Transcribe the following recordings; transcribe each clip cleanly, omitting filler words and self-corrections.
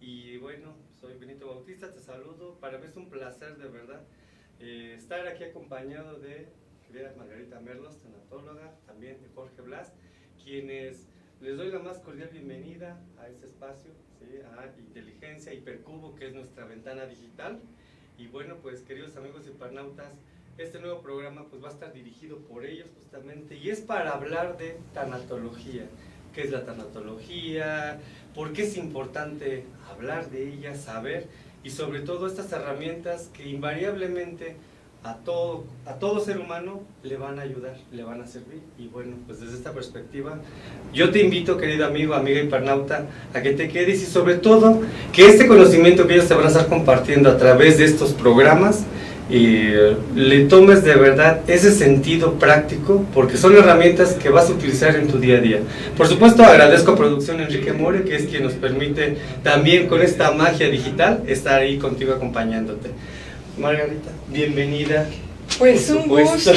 Y bueno, soy Benito Bautista, te saludo. Para mí es un placer de verdad estar aquí acompañado de querida Margarita Merlos, tanatóloga, también de Jorge Blas, quienes les doy la más cordial bienvenida a este espacio, ¿sí? A Inteligencia Hipercubo, que es nuestra ventana digital. Y bueno, pues queridos amigos hipernautas, este nuevo programa pues va a estar dirigido por ellos justamente y es para hablar de tanatología. ¿Qué es la tanatología? ¿Por qué es importante hablar de ella, saber? Y sobre todo estas herramientas que invariablemente a todo ser humano le van a ayudar, le van a servir. Y bueno, pues desde esta perspectiva, yo te invito, querido amigo, amiga hipernauta, a que te quedes y sobre todo que este conocimiento que ellos te van a estar compartiendo a través de estos programas, le tomes de verdad ese sentido práctico, porque son herramientas que vas a utilizar en tu día a día. Por supuesto, agradezco a Producción Enrique More, que es quien nos permite también con esta magia digital estar ahí contigo acompañándote. Margarita, bienvenida. Pues un gusto,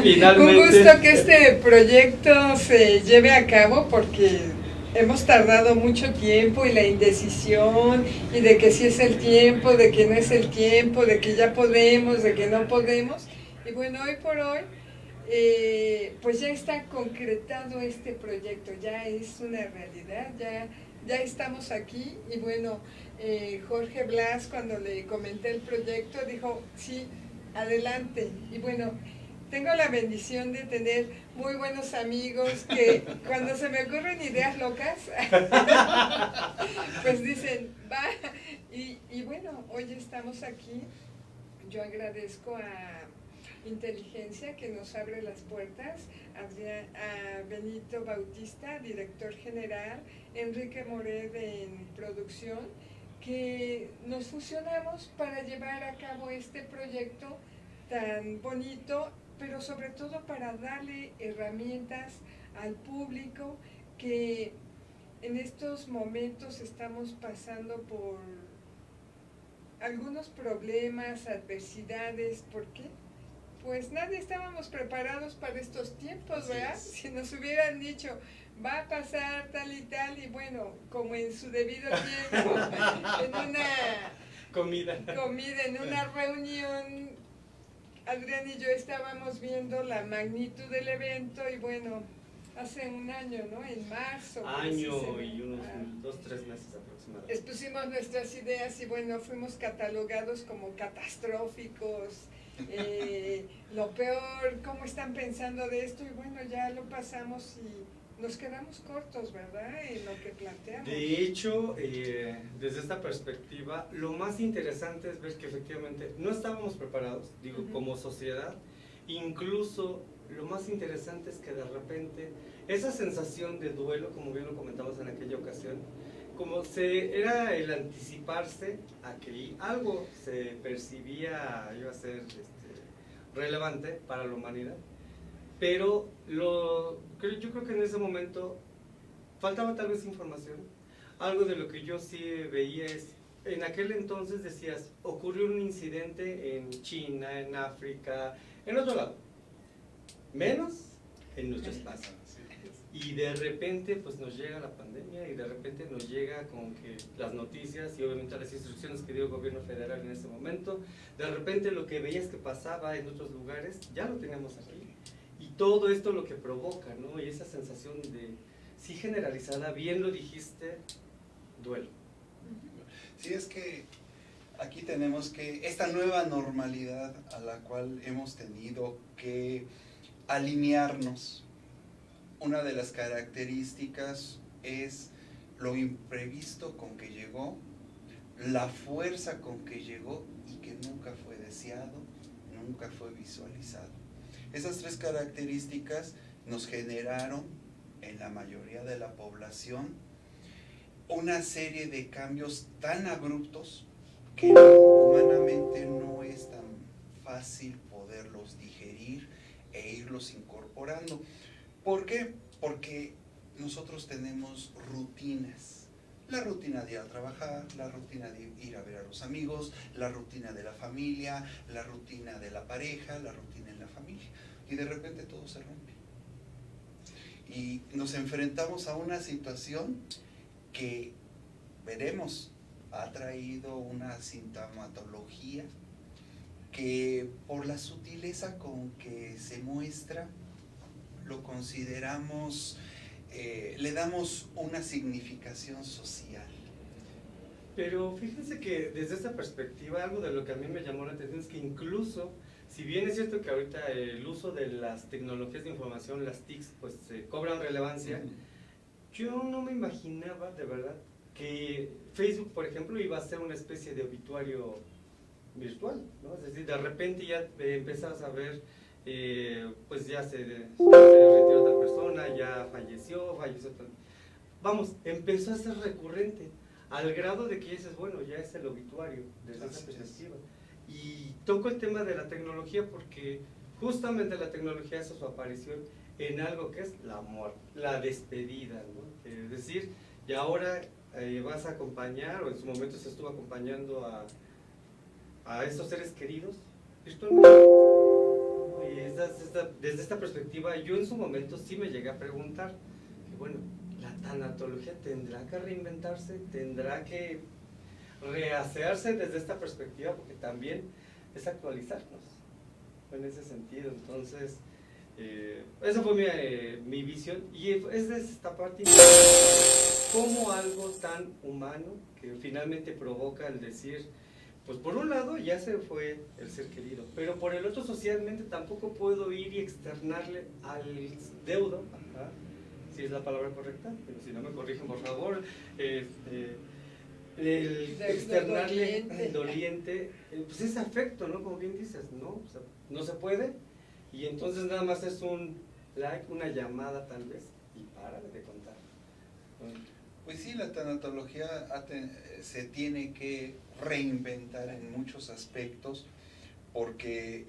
finalmente. Un gusto que este proyecto se lleve a cabo porque hemos tardado mucho tiempo y la indecisión y de que sí es el tiempo, de que no es el tiempo, de que ya podemos, de que no podemos. Y bueno, hoy por hoy pues ya está concretado este proyecto, ya es una realidad, ya estamos aquí. Y bueno, Jorge Blas, cuando le comenté el proyecto, dijo, sí, adelante. Y bueno, tengo la bendición de tener muy buenos amigos que cuando se me ocurren ideas locas, pues dicen, va. Y bueno, hoy estamos aquí. Yo agradezco a Inteligencia que nos abre las puertas, a Benito Bautista, director general, Enrique Moret en producción, que nos fusionamos para llevar a cabo este proyecto tan bonito, pero sobre todo para darle herramientas al público que en estos momentos estamos pasando por algunos problemas, adversidades. ¿Por qué? Pues nadie estábamos preparados para estos tiempos, ¿verdad? Si nos hubieran dicho, va a pasar tal y tal, y bueno, como en su debido tiempo, en una comida, en una reunión, Adrián y yo estábamos viendo la magnitud del evento y bueno, hace un año, ¿no? En marzo. Año y unos 2-3 meses aproximadamente. Expusimos nuestras ideas y bueno, fuimos catalogados como catastróficos. Lo peor, ¿cómo están pensando de esto? Y bueno, ya lo pasamos y nos quedamos cortos, ¿verdad? En lo que planteamos. De hecho, desde esta perspectiva, lo más interesante es ver que efectivamente no estábamos preparados, digo, como sociedad. Incluso lo más interesante es que de repente esa sensación de duelo, como bien lo comentamos en aquella ocasión, como era el anticiparse a que algo se percibía iba a ser relevante para la humanidad, pero yo creo que en ese momento faltaba tal vez información. Algo de lo que yo sí veía es, en aquel entonces decías, ocurrió un incidente en China, en África, en otro lado, menos en nuestro espacio. Y de repente pues nos llega la pandemia y de repente nos llega como que las noticias y obviamente las instrucciones que dio el gobierno federal en ese momento. De repente lo que veías que pasaba en otros lugares ya lo teníamos aquí. Y todo esto lo que provoca, ¿no? Y esa sensación de, sí, generalizada, bien lo dijiste, duelo. Sí, es que aquí tenemos que, esta nueva normalidad a la cual hemos tenido que alinearnos, una de las características es lo imprevisto con que llegó, la fuerza con que llegó y que nunca fue deseado, nunca fue visualizado. Esas tres características nos generaron en la mayoría de la población una serie de cambios tan abruptos que humanamente no es tan fácil poderlos digerir e irlos incorporando. ¿Por qué? Porque nosotros tenemos rutinas. La rutina de ir a trabajar, la rutina de ir a ver a los amigos, la rutina de la familia, la rutina de la pareja, la rutina en la familia. Y de repente todo se rompe. Y nos enfrentamos a una situación que veremos ha traído una sintomatología que por la sutileza con que se muestra, lo consideramos, le damos una significación social. Pero fíjense que desde esta perspectiva, algo de lo que a mí me llamó la atención es que incluso, si bien es cierto que ahorita el uso de las tecnologías de información, las TICs, pues cobran relevancia, yo no me imaginaba de verdad que Facebook, por ejemplo, iba a ser una especie de obituario virtual, ¿no? Es decir, de repente ya empezás a ver, pues ya se retiró otra persona, ya falleció vamos, empezó a ser recurrente, al grado de que dices, bueno, ya es el obituario desde esa perspectiva. Y toco el tema de la tecnología porque justamente la tecnología hace su aparición en algo que es la muerte, la despedida, ¿no? Es decir, y ahora vas a acompañar, o en su momento se estuvo acompañando a estos seres queridos virtualmente. Y desde esta perspectiva, yo en su momento sí me llegué a preguntar, que bueno, la tanatología tendrá que reinventarse, tendrá que rehacerse desde esta perspectiva, porque también es actualizarnos en ese sentido. Entonces, esa fue mi visión, y es de esta parte como algo tan humano que finalmente provoca el decir, pues por un lado ya se fue el ser querido, pero por el otro socialmente tampoco puedo ir y externarle al deudo, si es la palabra correcta, pero si no me corrigen por favor, el externarle al doliente, pues ese afecto, ¿no? Como bien dices, ¿no? O sea, no se puede, y entonces nada más es un like, una llamada tal vez, y párale de contar. Pues sí, la tanatología se tiene que reinventar en muchos aspectos porque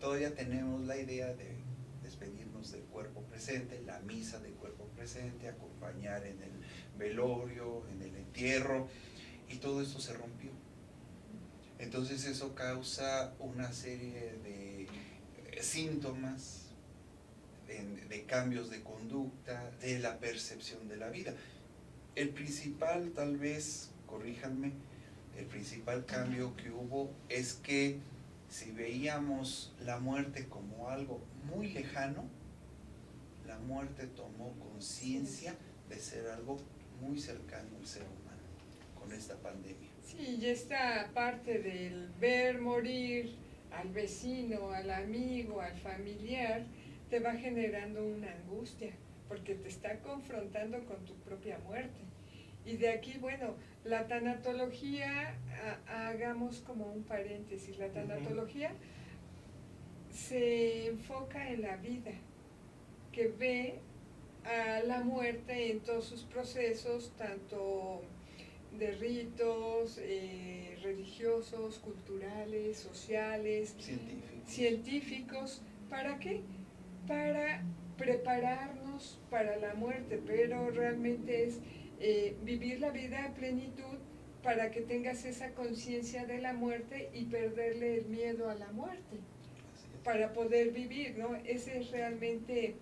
todavía tenemos la idea de despedirnos del cuerpo presente, la misa del cuerpo presente, acompañar en el velorio, en el entierro, y todo esto se rompió. Entonces eso causa una serie de síntomas, de cambios de conducta, de la percepción de la vida. El principal, tal vez, corríjanme, el principal cambio que hubo es que si veíamos la muerte como algo muy lejano, la muerte tomó conciencia de ser algo muy cercano al ser humano con esta pandemia. Sí, y esta parte del ver morir al vecino, al amigo, al familiar, te va generando una angustia, porque te está confrontando con tu propia muerte. Y de aquí, bueno, la tanatología, hagamos como un paréntesis, la tanatología se enfoca en la vida, que ve a la muerte en todos sus procesos, tanto de ritos religiosos, culturales, sociales, científicos. ¿Para qué? Para prepararnos para la muerte, pero realmente es vivir la vida a plenitud para que tengas esa conciencia de la muerte y perderle el miedo a la muerte, para poder vivir, ¿no? Esa es realmente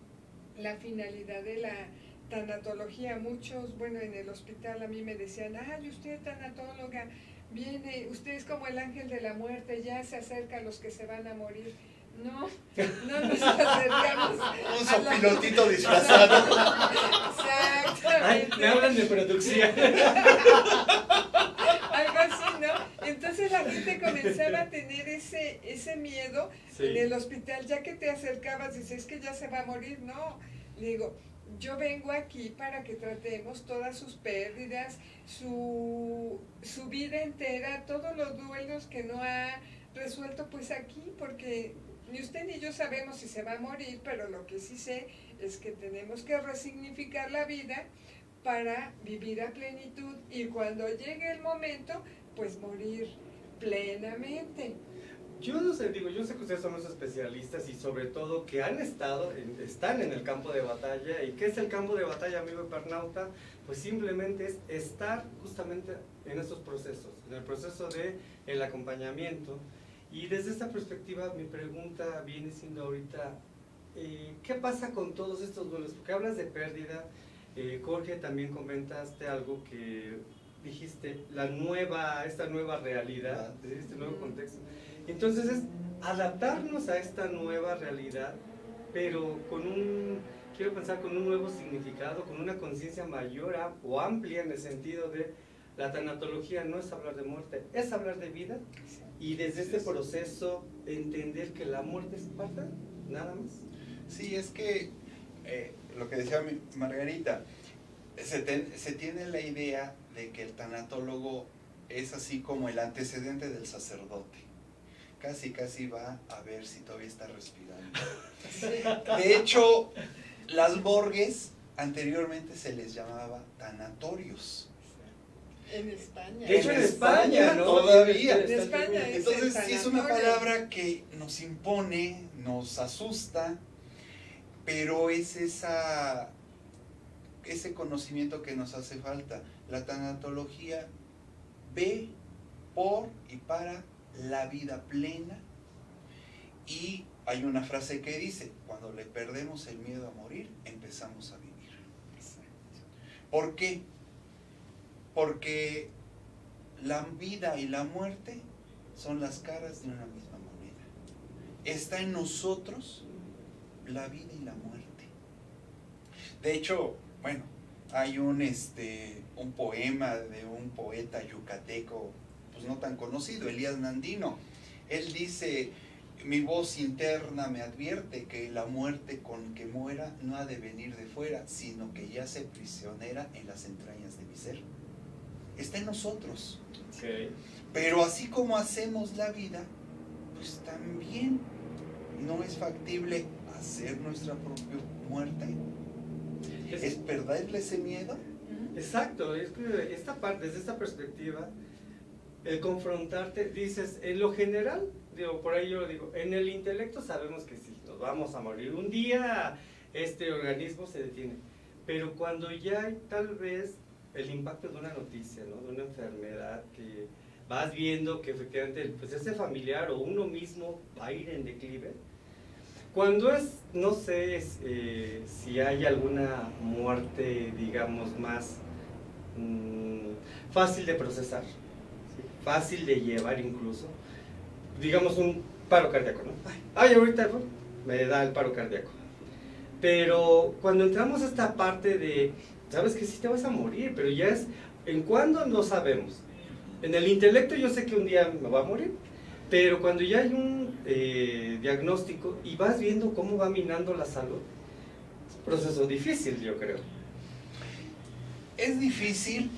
la finalidad de la tanatología. Muchos, bueno, en el hospital a mí me decían, ay, usted tanatóloga, viene, usted es como el ángel de la muerte, ya se acerca a los que se van a morir. No, no nos acercamos. Un sopilotito disfrazado. Exactamente. Me hablan de producción. Algo así, ¿no? Entonces la gente comenzaba a tener ese miedo en el hospital, ya que te acercabas, dices, es que ya se va a morir. No, le digo, yo vengo aquí para que tratemos todas sus pérdidas, su vida entera, todos los duelos que no ha resuelto, pues aquí, porque ni usted ni yo sabemos si se va a morir, pero lo que sí sé es que tenemos que resignificar la vida para vivir a plenitud y cuando llegue el momento, pues morir plenamente. Yo no sé, digo, yo sé que ustedes son los especialistas y sobre todo que están en el campo de batalla. ¿Y qué es el campo de batalla, amigo Epernauta? Pues simplemente es estar justamente en estos procesos, en el proceso del acompañamiento. Y desde esta perspectiva mi pregunta viene siendo ahorita, ¿qué pasa con todos estos duelos? Porque hablas de pérdida, Jorge, también comentaste algo que dijiste, esta nueva realidad, este nuevo contexto. Entonces es adaptarnos a esta nueva realidad, pero quiero pensar con un nuevo significado, con una conciencia mayor o amplia en el sentido de la tanatología no es hablar de muerte, es hablar de vida, y desde este proceso entender que la muerte es parte, nada más. Sí, es que lo que decía Margarita, se tiene la idea de que el tanatólogo es así como el antecedente del sacerdote. Casi va a ver si todavía está respirando. De hecho, las Borges anteriormente se les llamaba tanatorios. En España. De hecho, en España, ¿no? Todavía. En España es Entonces, el sí es una sanatorio. palabra que nos impone, nos asusta, pero es ese conocimiento que nos hace falta. La tanatología ve por y para la vida plena, y hay una frase que dice: cuando le perdemos el miedo a morir, empezamos a vivir. ¿Por qué? Porque la vida y la muerte son las caras de una misma moneda. Está en nosotros la vida y la muerte. De hecho, bueno, hay un poema de un poeta yucateco, pues no tan conocido, Elías Nandino. Él dice: mi voz interna me advierte que la muerte con que muera no ha de venir de fuera, sino que yace prisionera en las entrañas de mi ser. Está en nosotros. Okay. Pero así como hacemos la vida, pues también no es factible hacer nuestra propia muerte. ¿Es perderle ese miedo? Exacto, es que esta parte, desde esta perspectiva, el confrontarte, dices, en lo general, por ahí yo lo digo, en el intelecto sabemos que sí, nos vamos a morir. Un día este organismo se detiene, pero cuando ya hay tal vez el impacto de una noticia, ¿no? De una enfermedad que vas viendo que efectivamente pues ese familiar o uno mismo va a ir en declive. Cuando no sé si hay alguna muerte, digamos, más fácil de procesar, ¿sí? Fácil de llevar incluso, digamos un paro cardíaco, ¿no? Ay, ahorita me da el paro cardíaco. Pero cuando entramos a esta parte de, sabes que sí te vas a morir, pero ya es, ¿en cuándo? No sabemos. En el intelecto yo sé que un día me va a morir, pero cuando ya hay un diagnóstico y vas viendo cómo va minando la salud, es un proceso difícil, yo creo. Es difícil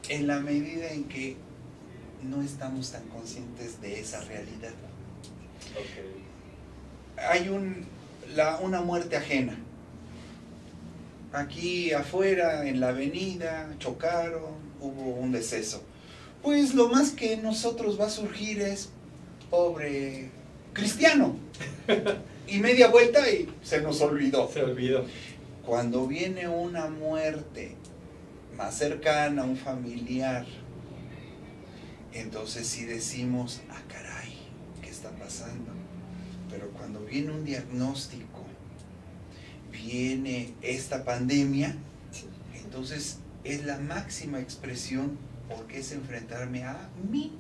en la medida en que no estamos tan conscientes de esa realidad. Okay. Hay una muerte ajena. Aquí afuera, en la avenida, chocaron, hubo un deceso. Pues lo más que nosotros va a surgir es: pobre cristiano. Y media vuelta y se nos olvidó. Se olvidó. Cuando viene una muerte más cercana, un familiar, entonces sí decimos: ah, caray, ¿qué está pasando? Pero cuando viene un diagnóstico, viene esta pandemia, entonces es la máxima expresión, porque es enfrentarme a mi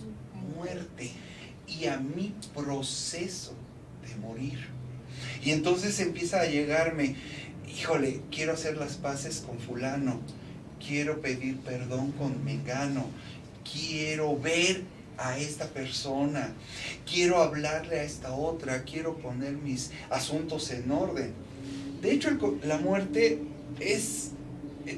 muerte y a mi proceso de morir. Y entonces empieza a llegarme: híjole, quiero hacer las paces con fulano, quiero pedir perdón con mengano, quiero ver a esta persona, quiero hablarle a esta otra, quiero poner mis asuntos en orden. De hecho, la muerte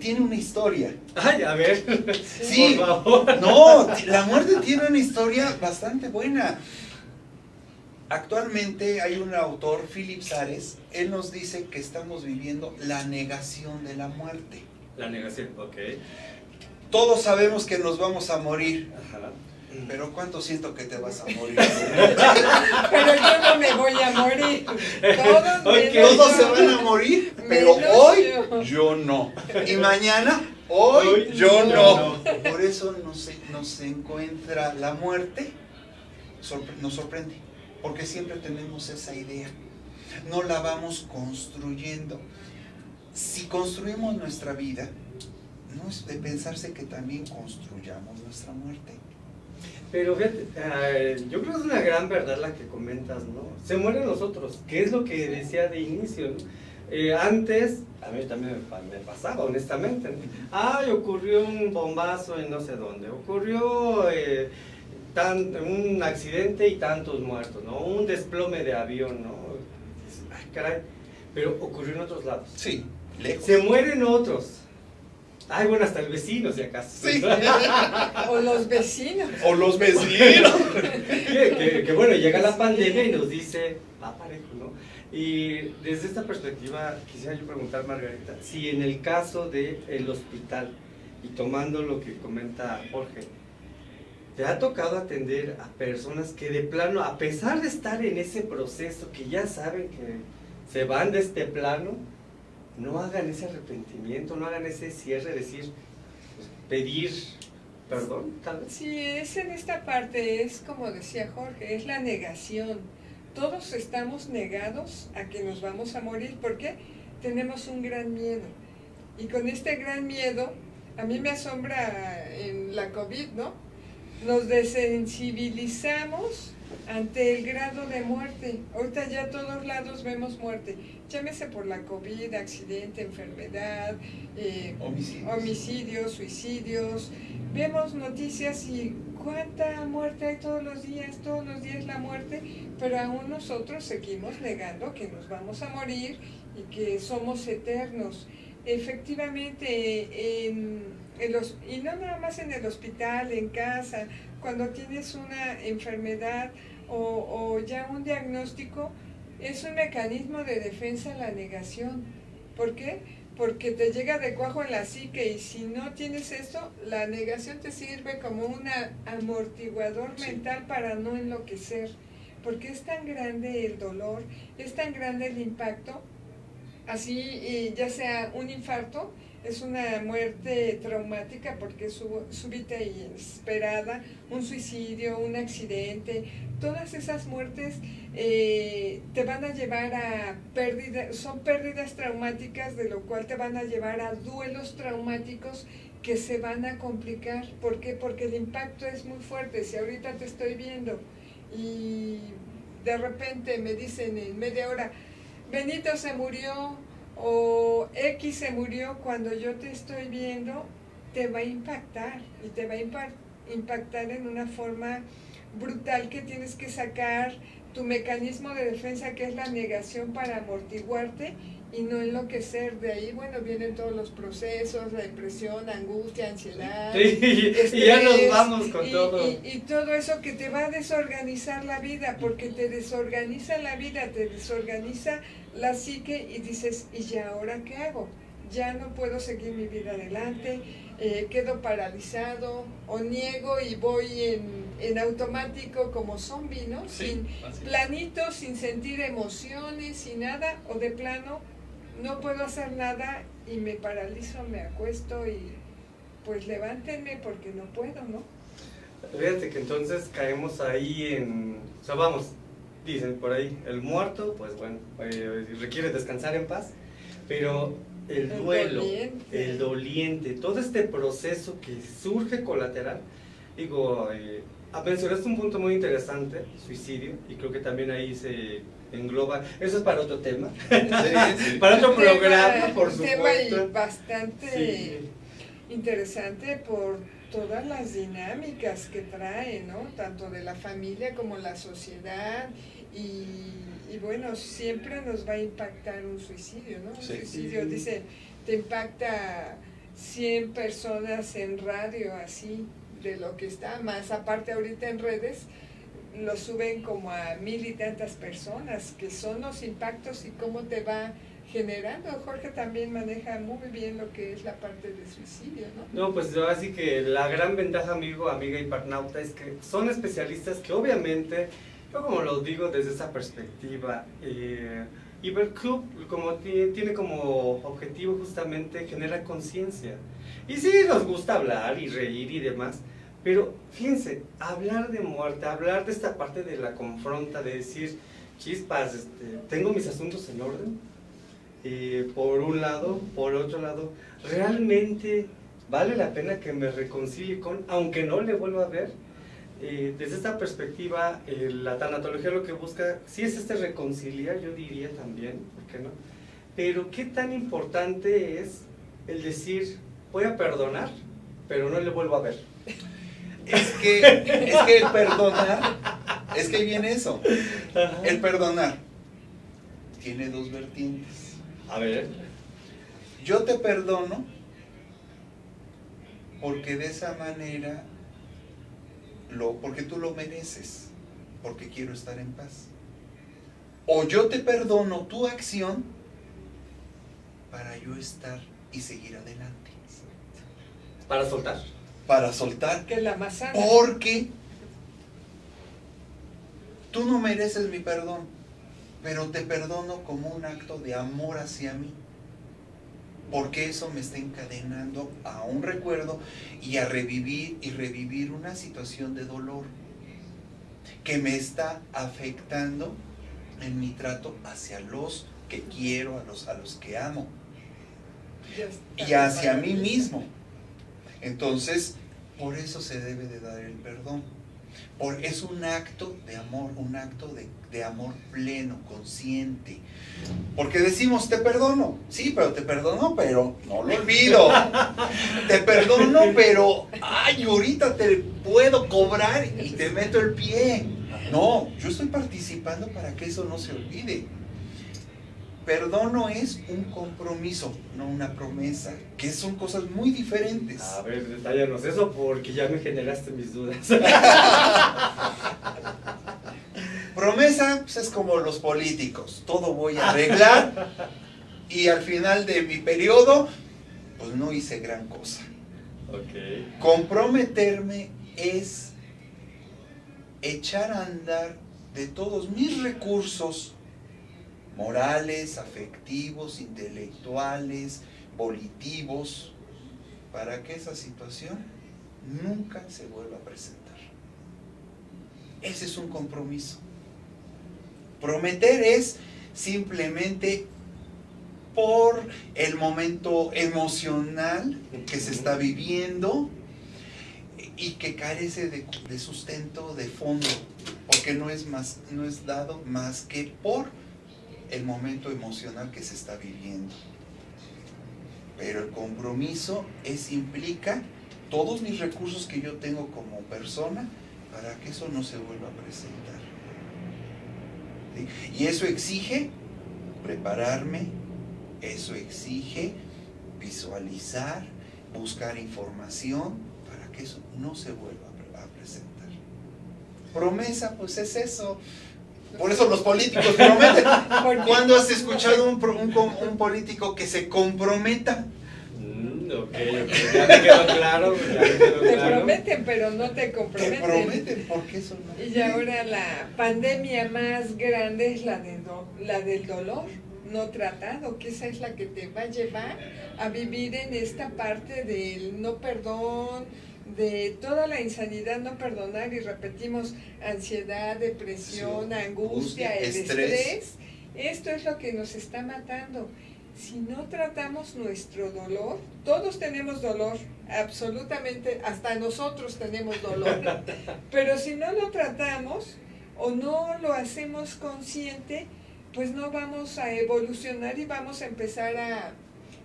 tiene una historia. Ay, a ver, sí, por favor. No, la muerte tiene una historia bastante buena. Actualmente hay un autor, Philip Zares, él nos dice que estamos viviendo la negación de la muerte. La negación, ok. Todos sabemos que nos vamos a morir. Ajá. Pero ¿cuánto siento que te vas a morir? Pero yo no me voy a morir. Todos se van a morir, pero hoy yo no. Y mañana, hoy yo no. Por eso nos encuentra la muerte, nos sorprende, porque siempre tenemos esa idea. No la vamos construyendo. si construimos nuestra vida, no es de pensarse que también construyamos nuestra muerte. Pero fíjate, yo creo que es una gran verdad la que comentas, ¿no? Se mueren los otros, que es lo que decía de inicio, ¿no? Antes, a mí también me pasaba, honestamente, ¿no? Ay, ocurrió un bombazo en no sé dónde, ocurrió un accidente y tantos muertos, ¿no? Un desplome de avión, ¿no? Ay, caray, pero ocurrió en otros lados. Sí, lejos. Se mueren otros. Ay, bueno, hasta el vecino, si acaso. Sí. O los vecinos. O los vecinos. que bueno, llega la pandemia y nos dice, va parejo, ¿no? Y desde esta perspectiva quisiera yo preguntar, Margarita, si en el caso del hospital, y tomando lo que comenta Jorge, ¿te ha tocado atender a personas que de plano, a pesar de estar en ese proceso, que ya saben que se van de este plano, no hagan ese arrepentimiento, no hagan ese cierre, decir, pues, pedir perdón, tal vez? Sí, es en esta parte, es como decía Jorge, es la negación. Todos estamos negados a que nos vamos a morir, porque tenemos un gran miedo. Y con este gran miedo, a mí me asombra en la COVID, ¿no? Nos desensibilizamos ante el grado de muerte. Ahorita ya a todos lados vemos muerte. Llámese por la COVID, accidente, enfermedad, homicidios, suicidios. Vemos noticias y cuánta muerte hay todos los días la muerte, pero aún nosotros seguimos negando que nos vamos a morir y que somos eternos. Efectivamente, y no nada más en el hospital, en casa, cuando tienes una enfermedad o ya un diagnóstico, es un mecanismo de defensa la negación. ¿Por qué? Porque te llega de cuajo en la psique, y si no tienes esto, la negación te sirve como un amortiguador mental para no enloquecer, porque es tan grande el dolor, es tan grande el impacto, así ya sea un infarto, es una muerte traumática porque es súbita y inesperada, un suicidio, un accidente, todas esas muertes te van a llevar a pérdidas, son pérdidas traumáticas, de lo cual te van a llevar a duelos traumáticos que se van a complicar. ¿Por qué? Porque el impacto es muy fuerte. Si ahorita te estoy viendo y de repente me dicen en media hora, Benito se murió, o X se murió, cuando yo te estoy viendo, te va a impactar, y te va a impactar en una forma brutal, que tienes que sacar tu mecanismo de defensa, que es la negación, para amortiguarte y no enloquecer. De ahí, bueno, vienen todos los procesos, la depresión, angustia, ansiedad, estrés, y ya nos vamos con todo. Y todo eso que te va a desorganizar la vida, porque te desorganiza la vida, te desorganiza la psique, y dices, ¿y ya ahora qué hago? Ya no puedo seguir mi vida adelante, quedo paralizado, o niego y voy en automático como zombie, ¿no? Sí, sin planito, sin sentir emociones, sin nada, o de plano no puedo hacer nada y me paralizo, me acuesto y pues levántenme porque no puedo, ¿no? Fíjate que entonces caemos ahí o sea, vamos, dicen por ahí, el muerto, pues bueno, requiere descansar en paz, pero el duelo, el doliente, todo este proceso que surge colateral, digo, mencionaste un punto muy interesante, suicidio, y creo que también ahí se engloba, eso es para otro tema, sí. Para otro programa, por supuesto. Un tema y bastante interesante por todas las dinámicas que trae, ¿no? Tanto de la familia como la sociedad, y bueno, siempre nos va a impactar un suicidio, ¿no? Un suicidio, dice, te impacta 100 personas en radio, así, de lo que está, más aparte ahorita en redes, lo suben como a 1000 y tantas personas, que son los impactos y cómo te va generando. Jorge también maneja muy bien lo que es la parte de suicidio, ¿no? No, pues así que la gran ventaja, amiga hipernauta, es que son especialistas que obviamente, yo como lo digo desde esa perspectiva, Iberclub como tiene como objetivo justamente generar conciencia. Y sí, nos gusta hablar y reír y demás, pero fíjense, hablar de muerte, hablar de esta parte de la confronta, de decir, chispas, tengo mis asuntos en orden, por un lado, por otro lado, ¿realmente vale la pena que me reconcilie con, aunque no le vuelva a ver? Desde esta perspectiva, la tanatología lo que busca, sí es reconciliar, yo diría también, ¿por qué no? Pero ¿qué tan importante es el decir, voy a perdonar, pero no le vuelvo a ver? Es que el perdonar, es que ahí viene eso. Ajá. El perdonar tiene dos vertientes. A ver. Yo te perdono porque de esa manera, porque tú lo mereces, porque quiero estar en paz. O yo te perdono tu acción para yo estar y seguir adelante. Para soltar. Para soltar. Que es la más sana. Porque tú no mereces mi perdón, pero te perdono como un acto de amor hacia mí. Porque eso me está encadenando a un recuerdo y a revivir una situación de dolor que me está afectando en mi trato hacia los que quiero, a los que amo y hacia mí mismo. Entonces, por eso se debe de dar el perdón. Es un acto de amor, un acto de amor pleno, consciente. Porque decimos, te perdono. Sí, pero te perdono, pero no lo olvido. Te perdono, pero, ay, ahorita te puedo cobrar y te meto el pie. No, yo estoy participando para que eso no se olvide. Perdono es un compromiso, no una promesa, que son cosas muy diferentes. A ver, detállanos eso porque ya me generaste mis dudas. Promesa pues es como los políticos, todo voy a arreglar y al final de mi periodo pues no hice gran cosa. Okay. Comprometerme es echar a andar de todos mis recursos morales, afectivos, intelectuales, volitivos, para que esa situación nunca se vuelva a presentar. Ese es un compromiso. Prometer es simplemente por el momento emocional que se está viviendo y que carece de sustento de fondo, porque no es dado más que por el momento emocional que se está viviendo. Pero el compromiso implica todos mis recursos que yo tengo como persona para que eso no se vuelva a presentar. ¿Sí? Y eso exige prepararme, eso exige visualizar, buscar información para que eso no se vuelva a presentar. Promesa, pues es eso. Por eso los políticos prometen. ¿Cuándo has escuchado un político que se comprometa? Ok, ya me quedó claro. Te prometen, pero no te comprometen. Te prometen, porque eso no. Y ahora la pandemia más grande es la del dolor no tratado, que esa es la que te va a llevar a vivir en esta parte del no perdón, de toda la insanidad, no perdonar, y repetimos, ansiedad, depresión, angustia, el estrés. Esto es lo que nos está matando. Si no tratamos nuestro dolor, todos tenemos dolor, absolutamente, hasta nosotros tenemos dolor, pero si no lo tratamos o no lo hacemos consciente, pues no vamos a evolucionar y vamos a empezar a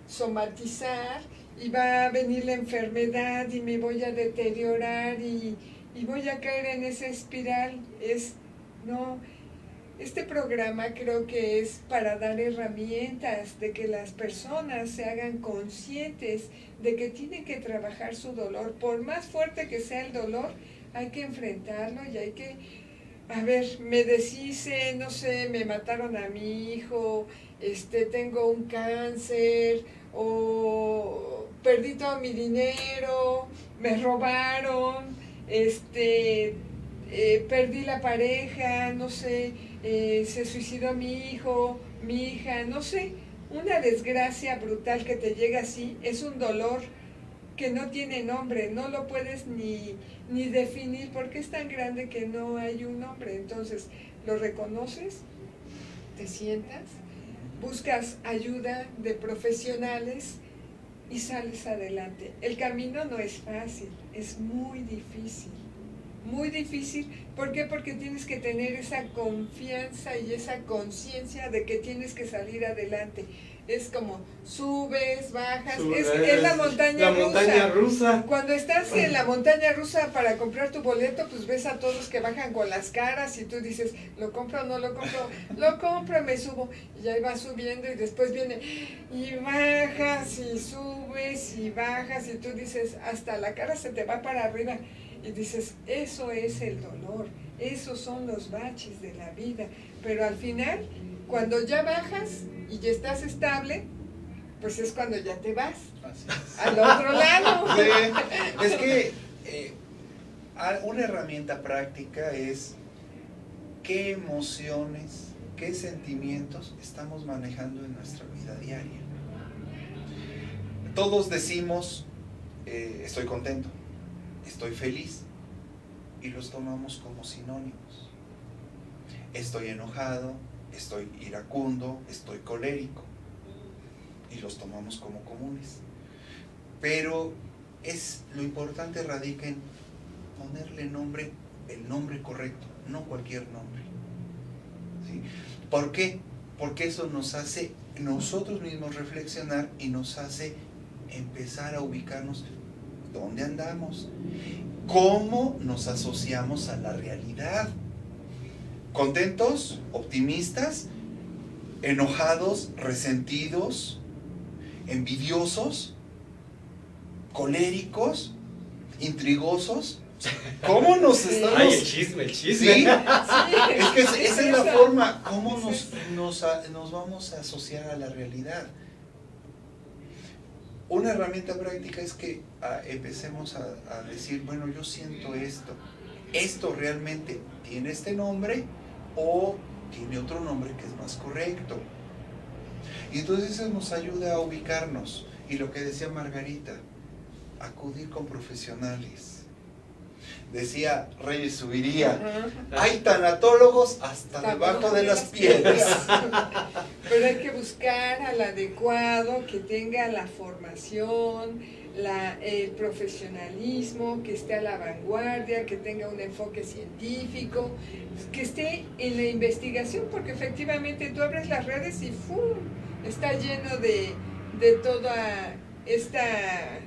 somatizar y va a venir la enfermedad y me voy a deteriorar y voy a caer en esa espiral. Este programa creo que es para dar herramientas de que las personas se hagan conscientes de que tienen que trabajar su dolor. Por más fuerte que sea el dolor, hay que enfrentarlo y hay que, me deshice, no sé, me mataron a mi hijo, tengo un cáncer, o perdí todo mi dinero, me robaron, perdí la pareja, no sé, se suicidó mi hijo, mi hija, no sé, una desgracia brutal que te llega así, es un dolor que no tiene nombre, no lo puedes ni definir porque es tan grande que no hay un nombre. Entonces, lo reconoces, te sientas buscas ayuda de profesionales y sales adelante. El camino no es fácil, es muy difícil. Muy difícil, ¿por qué? Porque tienes que tener esa confianza y esa conciencia de que tienes que salir adelante. Es como subes, bajas, es la montaña rusa. Cuando estás en la montaña rusa para comprar tu boleto, pues ves a todos que bajan con las caras y tú dices, ¿lo compro o no lo compro? Lo compro, me subo. Y ahí vas subiendo y después viene y bajas y subes y bajas y tú dices, hasta la cara se te va para arriba. Y dices, eso es el dolor, esos son los baches de la vida. Pero al final, cuando ya bajas y ya estás estable, pues es cuando ya te vas al otro lado. Sí, es que una herramienta práctica es qué emociones, qué sentimientos estamos manejando en nuestra vida diaria. Todos decimos, estoy contento, estoy feliz, y los tomamos como sinónimos. Estoy enojado, estoy iracundo, estoy colérico, y los tomamos como comunes. Pero lo importante radica en ponerle nombre, el nombre correcto, no cualquier nombre. ¿Sí? ¿Por qué? Porque eso nos hace nosotros mismos reflexionar y nos hace empezar a ubicarnos dónde andamos, cómo nos asociamos a la realidad. ¿Contentos? ¿Optimistas? ¿Enojados? ¿Resentidos? ¿Envidiosos? ¿Coléricos? ¿Intrigosos? ¿Cómo nos estamos...? Ay, el chisme. ¿Sí? Sí, es que esa es la forma, cómo nos vamos a asociar a la realidad. Una herramienta práctica es que empecemos a decir, bueno, yo siento esto realmente tiene este nombre o tiene otro nombre que es más correcto. Y entonces eso nos ayuda a ubicarnos. Y lo que decía Margarita, acudir con profesionales. Decía Reyes Subiría, hay tanatólogos hasta debajo de las piedras. Pero hay que buscar al adecuado, que tenga la formación, el profesionalismo, que esté a la vanguardia, que tenga un enfoque científico, que esté en la investigación, porque efectivamente tú abres las redes y ¡fum! Está lleno de toda esta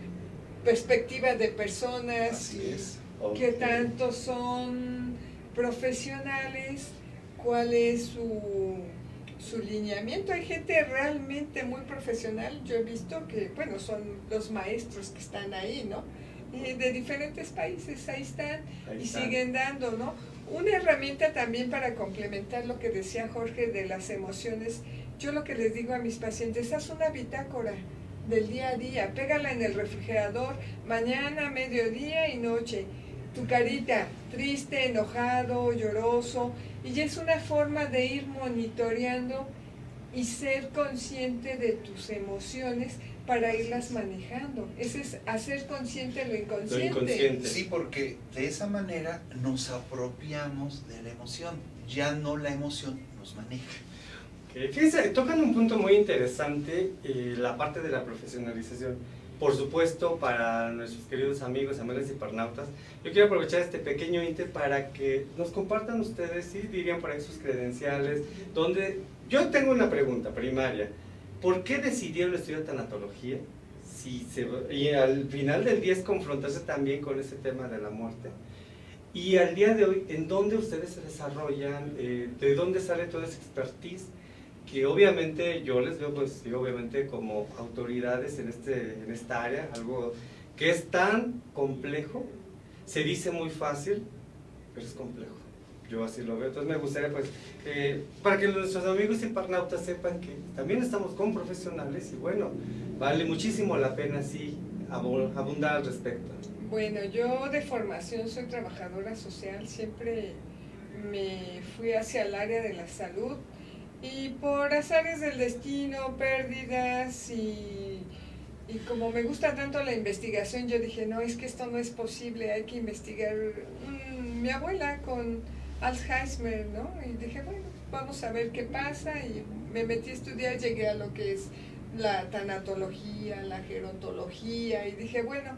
perspectiva de personas. Así es. ¿Qué tanto son profesionales? ¿Cuál es su lineamiento? Hay gente realmente muy profesional. Yo he visto que, bueno, son los maestros que están ahí, ¿no? De diferentes países, ahí están y siguen dando, ¿no? Una herramienta también para complementar lo que decía Jorge de las emociones. Yo lo que les digo a mis pacientes, haz una bitácora del día a día, pégala en el refrigerador, mañana, mediodía y noche. Tu carita, triste, enojado, lloroso, y ya es una forma de ir monitoreando y ser consciente de tus emociones para irlas manejando. Ese es hacer consciente lo inconsciente. Sí, porque de esa manera nos apropiamos de la emoción, ya no la emoción nos maneja. Okay. Fíjense, tocan un punto muy interesante, la parte de la profesionalización. Por supuesto, para nuestros queridos amigos, amigas hipernautas, yo quiero aprovechar este pequeño inter para que nos compartan ustedes, si dirían por ahí sus credenciales, donde yo tengo una pregunta primaria. ¿Por qué decidieron estudiar tanatología? Y al final del día es confrontarse también con ese tema de la muerte. Y al día de hoy, ¿en dónde ustedes se desarrollan? ¿De dónde sale toda esa expertise? Que obviamente yo les veo, pues sí, obviamente como autoridades en esta área, algo que es tan complejo, se dice muy fácil, pero es complejo. Yo así lo veo. Entonces me gustaría, pues, para que nuestros amigos hipernautas sepan que también estamos con profesionales y bueno, vale muchísimo la pena sí abundar al respecto. Bueno, yo de formación soy trabajadora social, siempre me fui hacia el área de la salud. Y por azares del destino, pérdidas y como me gusta tanto la investigación, yo dije, no, es que esto no es posible, hay que investigar. Mi abuela con Alzheimer, ¿no? Y dije, bueno, vamos a ver qué pasa, y me metí a estudiar, llegué a lo que es la tanatología, la gerontología, y dije, bueno,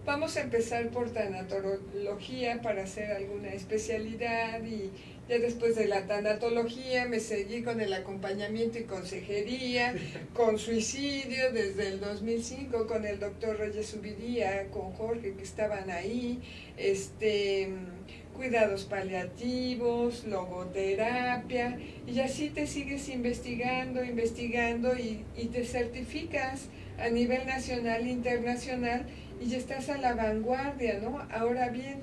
vamos a empezar por tanatología para hacer alguna especialidad, y ya después de la tanatología me seguí con el acompañamiento y consejería, con suicidio desde el 2005 con el doctor Reyes Subiría, con Jorge, que estaban ahí, cuidados paliativos, logoterapia, y así te sigues investigando y te certificas a nivel nacional e internacional y ya estás a la vanguardia, ¿no? Ahora bien,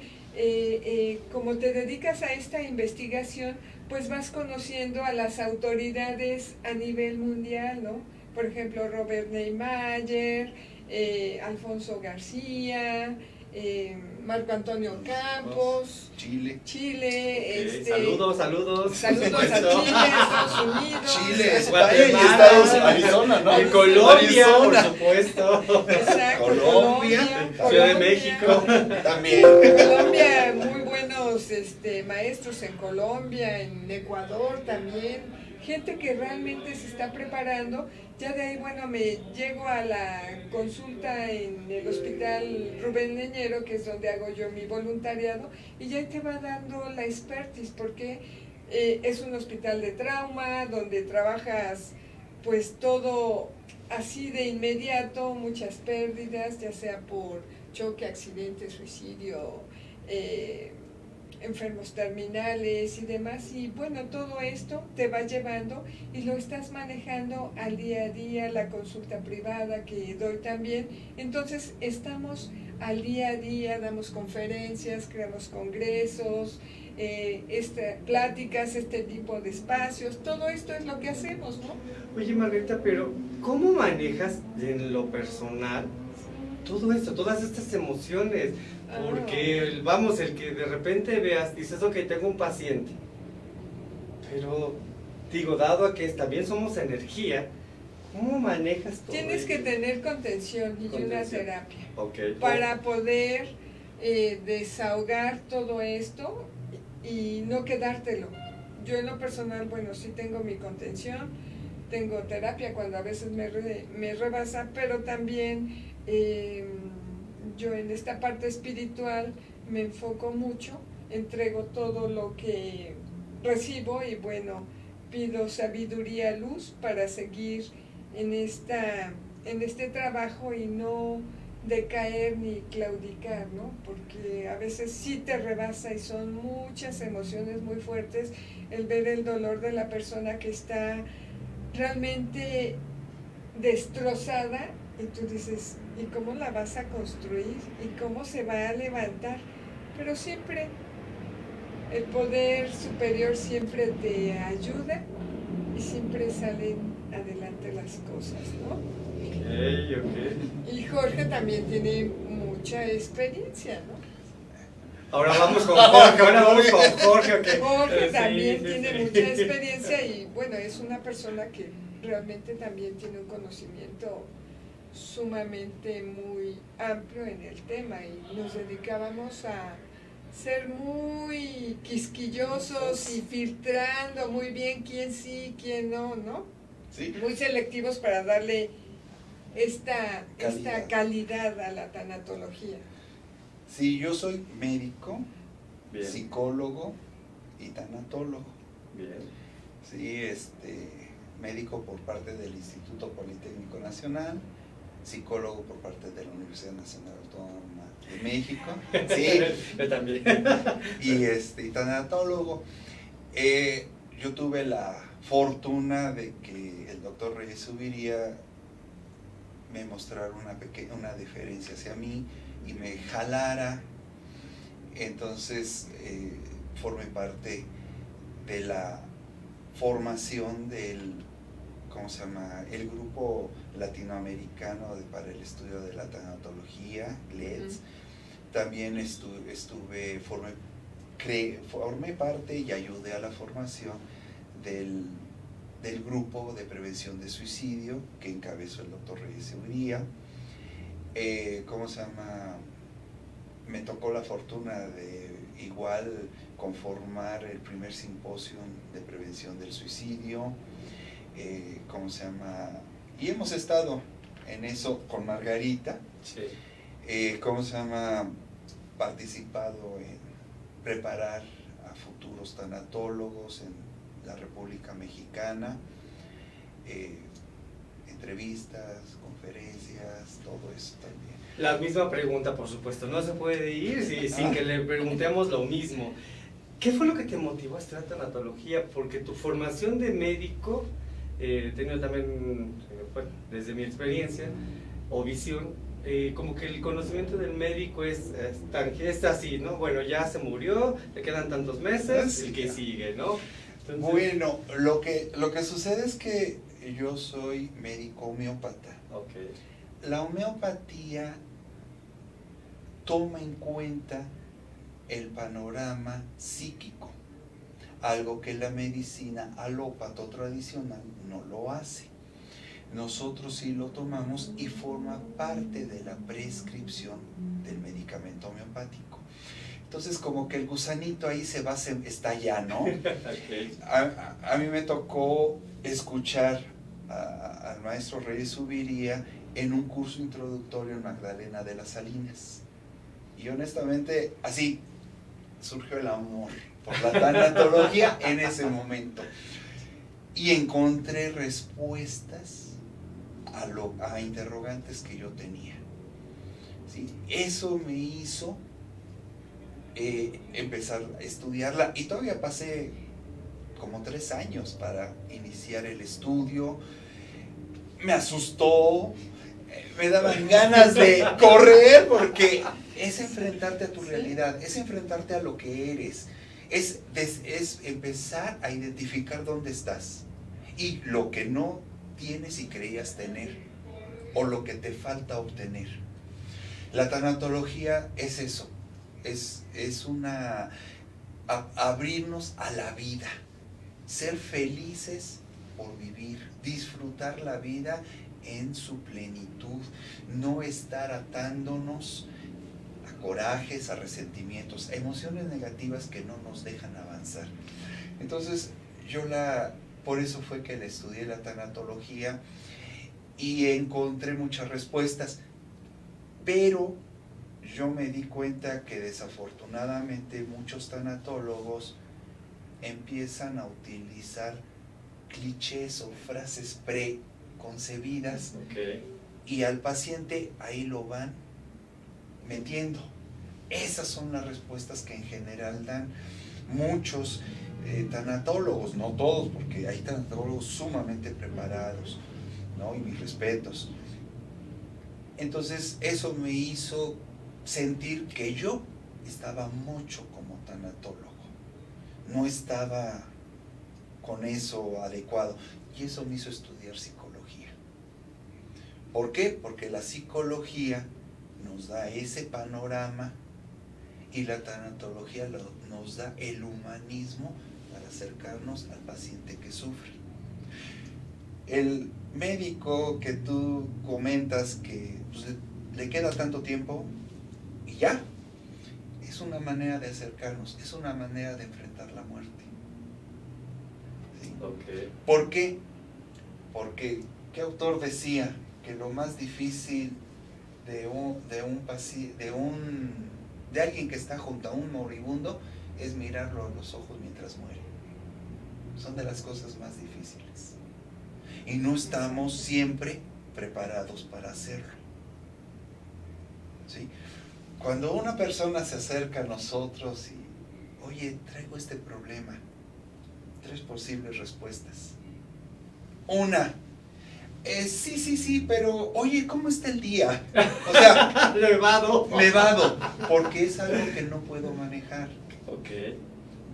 como te dedicas a esta investigación, pues vas conociendo a las autoridades a nivel mundial, ¿no? Por ejemplo, Robert Neymayer, Alfonso García, Marco Antonio Campos, Chile. Okay. Saludos a Chile, Estados Unidos, Chile, Guatemala, Arizona, ¿no? En Colombia, Arizona. por supuesto. Exacto, Colombia, Ciudad de México. También. Colombia, muy buenos maestros en Colombia, en Ecuador también, gente que realmente se está preparando. Ya de ahí, bueno, me llego a la consulta en el hospital Rubén Leñero, que es donde hago yo mi voluntariado, y ya te va dando la expertise, porque es un hospital de trauma, donde trabajas pues todo así de inmediato, muchas pérdidas, ya sea por choque, accidente, suicidio, enfermos terminales y demás, y bueno, todo esto te va llevando y lo estás manejando al día a día, la consulta privada que doy también. Entonces estamos al día a día, damos conferencias, creamos congresos, pláticas, este tipo de espacios, todo esto es lo que hacemos, ¿no? Oye, Margarita, pero ¿cómo manejas en lo personal todo esto, todas estas emociones? Porque, vamos, el que de repente veas, dices, ok, tengo un paciente, pero, digo, dado a que también somos energía, ¿cómo manejas todo Tienes que esto? tener contención y una terapia Okay. para poder desahogar todo esto y no quedártelo. Yo en lo personal, bueno, sí tengo mi contención, tengo terapia cuando a veces me rebasa, pero también yo en esta parte espiritual me enfoco mucho, entrego todo lo que recibo y bueno, pido sabiduría, luz para seguir en este trabajo y no decaer ni claudicar, ¿no? Porque a veces sí te rebasa y son muchas emociones muy fuertes el ver el dolor de la persona que está realmente destrozada y tú dices, ¿y cómo la vas a construir? ¿Y cómo se va a levantar? Pero siempre el poder superior siempre te ayuda y siempre salen adelante las cosas, ¿no? Ok. Y Jorge también tiene mucha experiencia, ¿no? Ahora vamos con Jorge, ok. Jorge Sí, también sí, tiene sí. mucha experiencia y bueno, es una persona que realmente también tiene un conocimiento sumamente muy amplio en el tema y nos dedicábamos a ser muy quisquillosos y filtrando muy bien quién sí, quién no, ¿no? Sí. Muy selectivos para darle esta Calidad. calidad a la tanatología. Sí, yo soy médico, Bien. psicólogo y tanatólogo. Bien. Sí, médico por parte del Instituto Politécnico Nacional, psicólogo por parte de la Universidad Nacional Autónoma de México. Sí. Yo también. Y tanatólogo. Yo tuve la fortuna de que el doctor Reyes Subiría me mostrara una deferencia hacia mí y me jalara. Entonces formé parte de la formación del, ¿cómo se llama?, el grupo latinoamericano para el estudio de la tanatología, GLETS. También formé parte y ayudé a la formación del grupo de prevención de suicidio que encabezó el doctor Reyes Subiría. ¿Cómo se llama? Me tocó la fortuna de igual conformar el primer simposio de prevención del suicidio. ¿cómo se llama? Y hemos estado en eso con Margarita, Sí. ¿Cómo se llama? Participado en preparar a futuros tanatólogos en la República Mexicana, entrevistas, conferencias, todo eso también. La misma pregunta, por supuesto, no se puede ir sin que le preguntemos lo mismo. ¿Qué fue lo que te motivó a estudiar tanatología? Porque tu formación de médico, he tenido también, bueno, desde mi experiencia o visión, como que el conocimiento del médico es así, ¿no? Bueno, ya se murió, le quedan tantos meses, el que sigue, ¿no? Entonces, bueno, lo que sucede es que yo soy médico homeópata. okay. La homeopatía toma en cuenta el panorama psíquico, algo que la medicina alópata tradicional no lo hace. Nosotros sí lo tomamos y forma parte de la prescripción del medicamento homeopático. Entonces como que el gusanito ahí está ya, ¿no? Okay. A mí me tocó escuchar al maestro Reyes Subiría en un curso introductorio en Magdalena de las Salinas. Y honestamente, así surgió el amor por la tanatología en ese momento. Y encontré respuestas a interrogantes que yo tenía. ¿Sí? Eso me hizo empezar a estudiarla y todavía pasé como 3 años para iniciar el estudio. Me asustó, me daban ganas de correr porque es enfrentarte a tu realidad, es enfrentarte a lo que eres, es empezar a identificar dónde estás y lo que no tienes y creías tener o lo que te falta obtener. La tanatología es eso, es abrirnos a la vida, ser felices por vivir, disfrutar la vida en su plenitud, no estar atándonos a corajes, a resentimientos, a emociones negativas que no nos dejan avanzar. Entonces por eso fue que le estudié la tanatología y encontré muchas respuestas, pero yo me di cuenta que desafortunadamente muchos tanatólogos empiezan a utilizar clichés o frases preconcebidas, Okay. y al paciente ahí lo van metiendo. Esas son las respuestas que en general dan muchos tanatólogos, no todos, porque hay tanatólogos sumamente preparados, ¿no? Y mis respetos. Entonces eso me hizo sentir que yo estaba mucho como tanatólogo, no estaba con eso adecuado, y eso me hizo estudiar psicología. ¿Por qué? Porque la psicología nos da ese panorama y la tanatología nos da el humanismo para acercarnos al paciente que sufre. El médico que tú comentas que pues, le queda tanto tiempo y ya, es una manera de acercarnos, es una manera de enfrentar la muerte. ¿Sí? Okay. ¿Por qué? Porque, ¿qué autor decía que lo más difícil de alguien que está junto a un moribundo es mirarlo a los ojos mientras muere? Son de las cosas más difíciles. Y no estamos siempre preparados para hacerlo. ¿Sí? Cuando una persona se acerca a nosotros y, oye, traigo este problema, 3 posibles respuestas. Una, sí, pero oye, ¿cómo está el día? O sea, Nevado, porque es algo que no puedo manejar. Okay.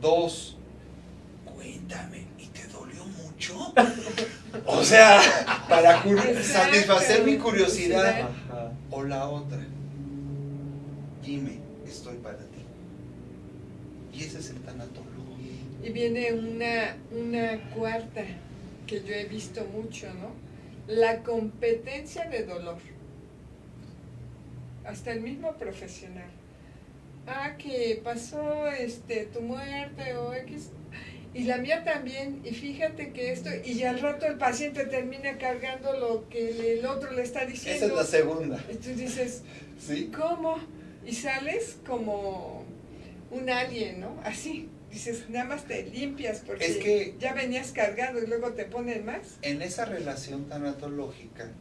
2, cuéntame, ¿y te dolió mucho? O sea, para satisfacer mi curiosidad. Ajá. O la otra, dime, estoy para ti. Y ese es el tanatólogo. Y viene una cuarta que yo he visto mucho, ¿no? La competencia de dolor. Hasta el mismo profesional. Que pasó tu muerte o X. Y la mía también, y fíjate que esto, y al rato el paciente termina cargando lo que el otro le está diciendo. Esa es la segunda. Y tú dices, ¿Sí? ¿cómo? Y sales como un alien, ¿no? Así, dices, nada más te limpias porque Es que ya venías cargado y luego te ponen más. en esa relación tanatológica,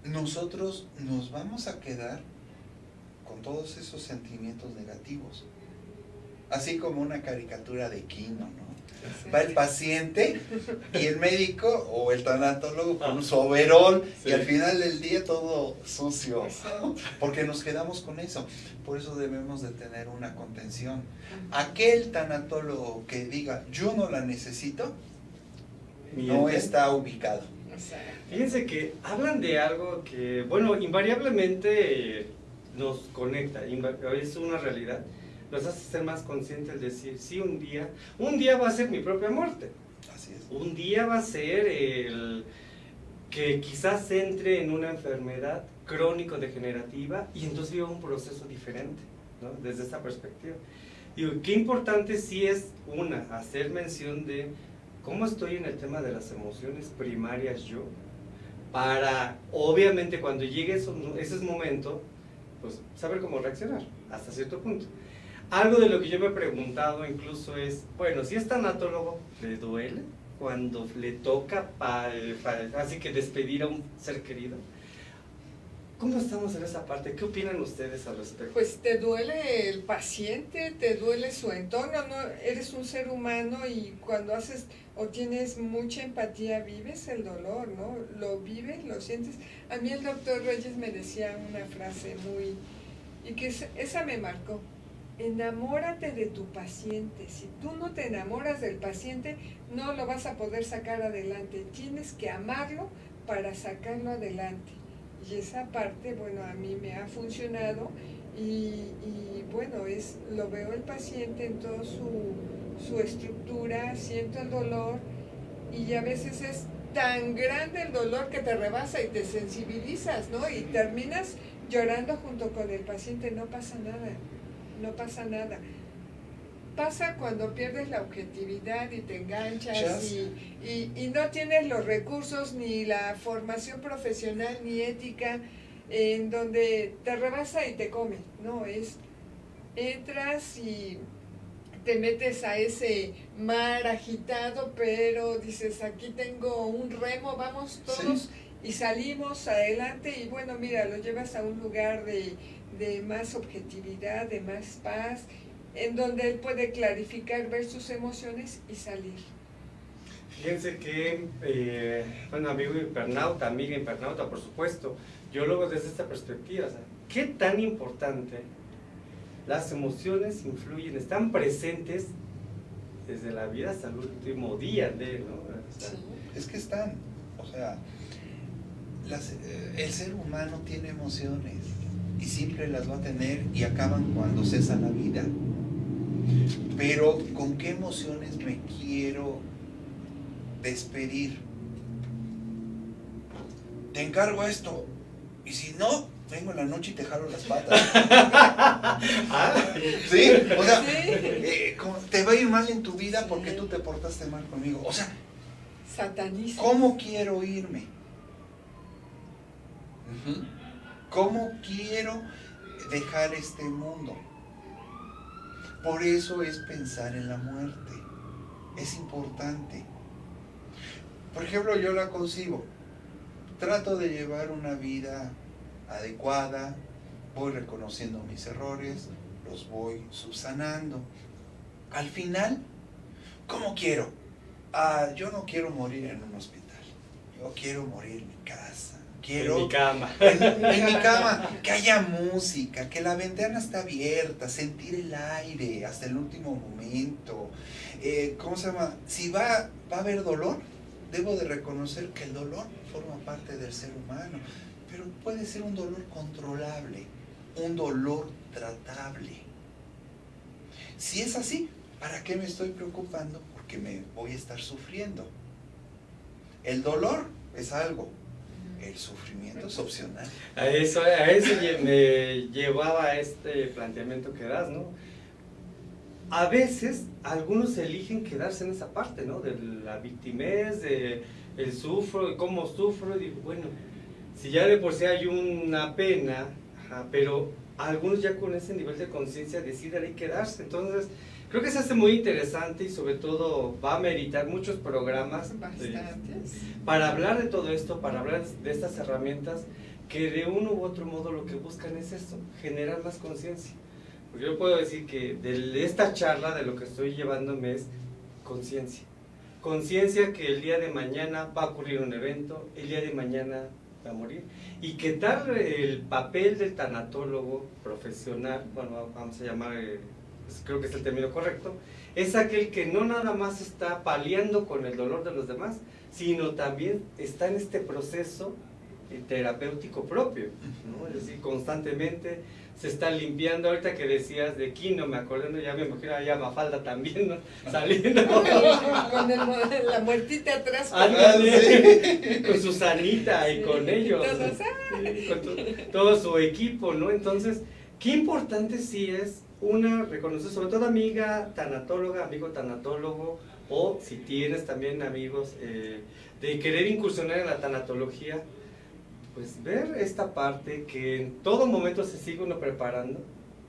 nosotros nos vamos a quedar con todos esos sentimientos negativos. Así como una caricatura de Kino, ¿no? Va el paciente y el médico o el tanatólogo con su overol, Sí. y al final del día todo sucio, porque nos quedamos con eso. Por eso debemos de tener una contención. Aquel tanatólogo que diga yo no la necesito, no Miente. está ubicado. O sea, Fíjense que hablan de algo que, bueno, invariablemente nos conecta, es una realidad, nos hace ser más conscientes, el decir, sí, un día va a ser mi propia muerte, Así es. un día va a ser el que quizás entre en una enfermedad crónico-degenerativa y entonces viva un proceso diferente, ¿no? Desde esa perspectiva. Digo, qué importante sí es, hacer mención de cómo estoy en el tema de las emociones primarias yo, para, obviamente, cuando llegue ese momento, pues, saber cómo reaccionar, hasta cierto punto. Algo de lo que yo me he preguntado incluso es, bueno, si es tanatólogo, ¿le duele cuando le toca así que despedir a un ser querido? ¿Cómo estamos en esa parte? ¿Qué opinan ustedes al respecto? pues te duele el paciente, te duele su entorno, ¿no? Eres un ser humano y cuando haces o tienes mucha empatía, vives el dolor, ¿no? Lo vives, lo sientes. A mí el doctor Reyes me decía una frase y que esa me marcó. Enamórate de tu paciente. Si tú no te enamoras del paciente, no lo vas a poder sacar adelante. Tienes que amarlo para sacarlo adelante. Y esa parte, bueno, a mí me ha funcionado y bueno, lo veo el paciente en toda su estructura, siento el dolor y a veces es tan grande el dolor que te rebasa y te sensibilizas, ¿no? Y terminas llorando junto con el paciente, no pasa nada, no pasa nada. Pasa cuando pierdes la objetividad y te enganchas y no tienes los recursos ni la formación profesional ni ética en donde te rebasa y te come, ¿no? Entras y te metes a ese mar agitado, pero dices, aquí tengo un remo, vamos todos Sí. y salimos adelante y bueno, mira, lo llevas a un lugar de más objetividad, de más paz, en donde él puede clarificar, ver sus emociones y salir. Fíjense que, bueno, amiga internauta, por supuesto, yo lo veo desde esta perspectiva, o sea, ¿qué tan importante las emociones influyen, están presentes desde la vida hasta el último día de, ¿no? O sea, Es que están, o sea, el ser humano tiene emociones y siempre las va a tener y acaban cuando cesa la vida. Pero ¿con qué emociones me quiero despedir? Te encargo esto y si no, vengo en la noche y te jalo las patas. ¿Sí? O sea, te va a ir mal en tu vida porque tú te portaste mal conmigo. O sea, Sataniza. ¿cómo quiero irme? ¿Cómo quiero dejar este mundo? Por eso es pensar en la muerte. Es importante. Por ejemplo, yo la concibo. Trato de llevar una vida adecuada, voy reconociendo mis errores, los voy subsanando. Al final, ¿cómo quiero? Yo no quiero morir en un hospital. Yo quiero morir en mi casa. Quiero en mi cama. en mi cama, que haya música, que la ventana está abierta, sentir el aire hasta el último momento. ¿Cómo se llama? Si va a haber dolor, debo de reconocer que el dolor forma parte del ser humano, pero puede ser un dolor controlable, un dolor tratable. Si es así, ¿para qué me estoy preocupando? Porque me voy a estar sufriendo. El dolor es algo. El sufrimiento es opcional. A eso me llevaba este planteamiento que das, ¿no? a veces algunos eligen quedarse en esa parte, ¿no? De la victimez, de el sufro, y cómo sufro, y digo, bueno, si ya de por sí hay una pena, ajá, pero algunos ya con ese nivel de conciencia deciden ahí quedarse. Entonces, creo que se hace muy interesante y sobre todo va a meritar muchos programas para hablar de todo esto, para hablar de estas herramientas que de uno u otro modo lo que buscan es esto, generar más conciencia. Porque yo puedo decir que de esta charla de lo que estoy llevándome es conciencia. Conciencia que el día de mañana va a ocurrir un evento, el día de mañana va a morir. Y que tal el papel del tanatólogo profesional, bueno, vamos a llamar, creo que es el término correcto, es aquel que no nada más está paliando con el dolor de los demás, sino también está en este proceso terapéutico propio, ¿no? Es decir, constantemente se está limpiando. Ahorita que decías de Quino, me acordé, ¿no? Ya me imagino a Mafalda también, ¿no? Saliendo con la muertita atrás, con Susanita y con ellos, con todo su equipo, ¿no? Entonces, qué importante sí es reconocer, sobre todo amiga tanatóloga, amigo tanatólogo, o si tienes también amigos de querer incursionar en la tanatología, pues ver esta parte que en todo momento se sigue uno preparando,